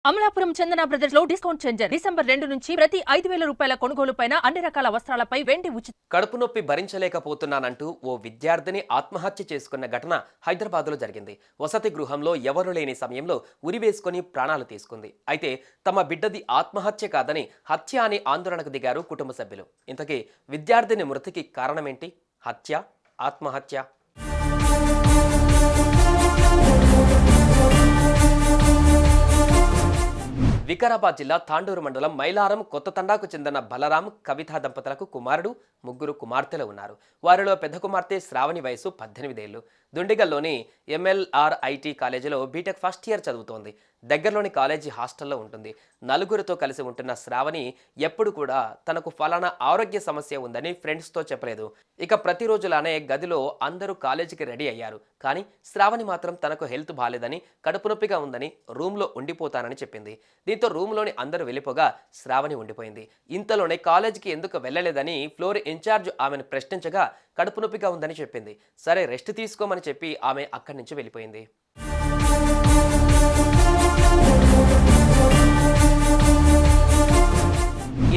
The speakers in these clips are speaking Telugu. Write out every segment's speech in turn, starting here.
అమలాపురం చందన బ్రదర్స్ లో డిస్కౌంట్ చేంజర్ డిసెంబర్ 2 నుంచి ప్రతి 5,000 రూపాయల కొనుగోలుపైన అన్ని రకాల వస్త్రాలపై వెండి ఉచితం. కడుపు నొప్పి భరించలేకపోతున్నానంటూ ఓ విద్యార్థిని ఆత్మహత్య చేసుకున్న ఘటన హైదరాబాద్లో జరిగింది. వసతి గృహంలో ఎవరు లేని సమయంలో ఉరివేసుకుని ప్రాణాలు తీసుకుంది. అయితే తమ బిడ్డది ఆత్మహత్య కాదని హత్య అని ఆందోళనకు దిగారు కుటుంబ సభ్యులు. ఇంతకీ విద్యార్థిని మృతికి కారణమేంటి? హత్య, ఆత్మహత్య? వికారాబాద్ జిల్లా తాండూరు మండలం మైలారం కొత్త తండాకు చెందిన బలరాం, కవిత దంపతులకు కుమారుడు, ముగ్గురు కుమార్తెలు ఉన్నారు. వారిలో పెద్ద కుమార్తె శ్రావణి వయసు 18 ఏళ్లు. దుండిగల్లోని MLRIT కాలేజీలో బీటెక్ ఫస్ట్ ఇయర్ చదువుతోంది. దగ్గరలోని కాలేజీ హాస్టల్లో ఉంటుంది. నలుగురితో కలిసి ఉంటున్న శ్రావణి ఎప్పుడు కూడా తనకు ఫలానా ఆరోగ్య సమస్య ఉందని ఫ్రెండ్స్తో చెప్పలేదు. ఇక ప్రతిరోజులానే గదిలో అందరూ కాలేజీకి రెడీ అయ్యారు. కానీ శ్రావణి మాత్రం తనకు హెల్త్ బాలేదని, కడుపు నొప్పిగా ఉందని రూమ్లో ఉండిపోతానని చెప్పింది. దీంతో రూమ్లోని అందరూ వెళ్ళిపోగా శ్రావణి ఉండిపోయింది. ఇంతలోనే కాలేజీకి ఎందుకు వెళ్ళలేదని ఫ్లోర్ ఇన్ఛార్జ్ ఆమెను ప్రశ్నించగా కడుపు నొప్పిగా ఉందని చెప్పింది. సరే రెస్ట్ తీసుకోమని చెప్పి ఆమె అక్కడి నుంచి వెళ్ళిపోయింది.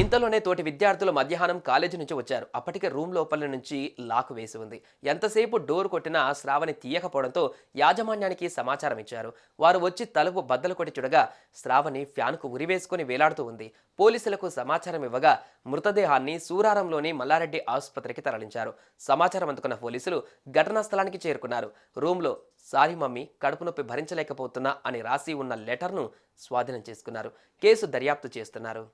ఇంతలోనే తోటి విద్యార్థులు మధ్యాహ్నం కాలేజీ నుంచి వచ్చారు. అప్పటికే రూమ్ లోపల నుంచి లాక్ వేసి ఉంది. ఎంతసేపు డోర్ కొట్టినా శ్రావణి తీయకపోవడంతో యాజమాన్యానికి సమాచారం ఇచ్చారు. వారు వచ్చి తలుపు బద్దలు కొట్టి చూడగా శ్రావణి ఫ్యాన్కు ఉరివేసుకుని వేలాడుతూ ఉంది. పోలీసులకు సమాచారం ఇవ్వగా మృతదేహాన్ని సూరారంలోని మల్లారెడ్డి ఆసుపత్రికి తరలించారు. సమాచారం అందుకున్న పోలీసులు ఘటనా స్థలానికి చేరుకున్నారు. రూమ్లో సారీ మమ్మీ, కడుపు నొప్పి భరించలేకపోతున్నా అని రాసి ఉన్న లెటర్ను స్వాధీనం చేసుకున్నారు. కేసు దర్యాప్తు చేస్తున్నారు.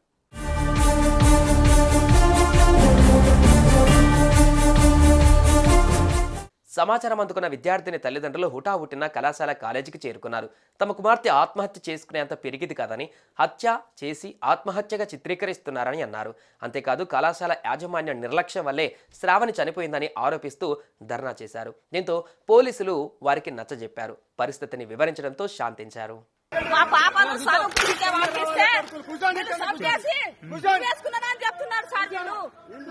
సమాచారం అందుకున్న విద్యార్థిని తల్లిదండ్రులు హుటాహుటిన కళాశాల కాలేజీకి చేరుకున్నారు. తమ కుమార్తె ఆత్మహత్య చేసుకునేంత పెరిగింది కాదని, హత్య చేసి ఆత్మహత్యగా చిత్రీకరిస్తున్నారని అన్నారు. అంతేకాదు కళాశాల యాజమాన్యం నిర్లక్ష్యం వల్లే శ్రావణి చనిపోయిందని ఆరోపిస్తూ ధర్నా చేశారు. దీంతో పోలీసులు వారికి నచ్చజెప్పారు. పరిస్థితిని వివరించడంతో శాంతించారు. మా పాపను చదువుకుంటే పంపిస్తే వేసుకున్నదని చెప్తున్నారు సార్. వీళ్ళు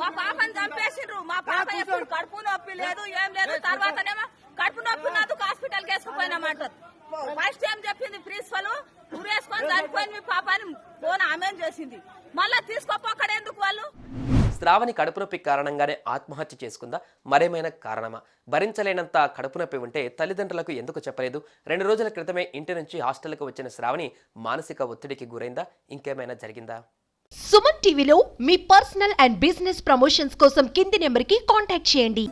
మా పాపను చంపేసిండ్రు. మా పాప ఎప్పుడు కడుపు నొప్పి లేదు, ఏం లేదు. తర్వాతనేమో కడుపు నొప్పి ఉన్నందుకు హాస్పిటల్కి వేసుకుపోయినామంటారు. ఫస్ట్ టైం చెప్పింది ప్రిన్సిపల్, ఉరేసుకొని చనిపోయింది మీ పాపని ఫోన్ ఆమె చేసింది. మళ్ళీ తీసుకోపోకడేందుకు వాళ్ళు? శ్రావణి కడుపు నొప్పి కారణంగానే ఆత్మహత్య చేసుకుందా, మరేమైనా కారణమా? భరించలేనంత కడుపు నొప్పి ఉంటే తల్లిదండ్రులకు ఎందుకు చెప్పలేదు? 2 రోజుల క్రితమే ఇంటి నుంచి హాస్టల్కు వచ్చిన శ్రావణి మానసిక ఒత్తిడికి గురైందా? ఇంకేమైనా జరిగిందా? సుమన్ టీవీలో మీ పర్సనల్ అండ్ బిజినెస్ ప్రమోషన్స్ కోసం కింది నెంబర్కి కాంటాక్ట్ చేయండి.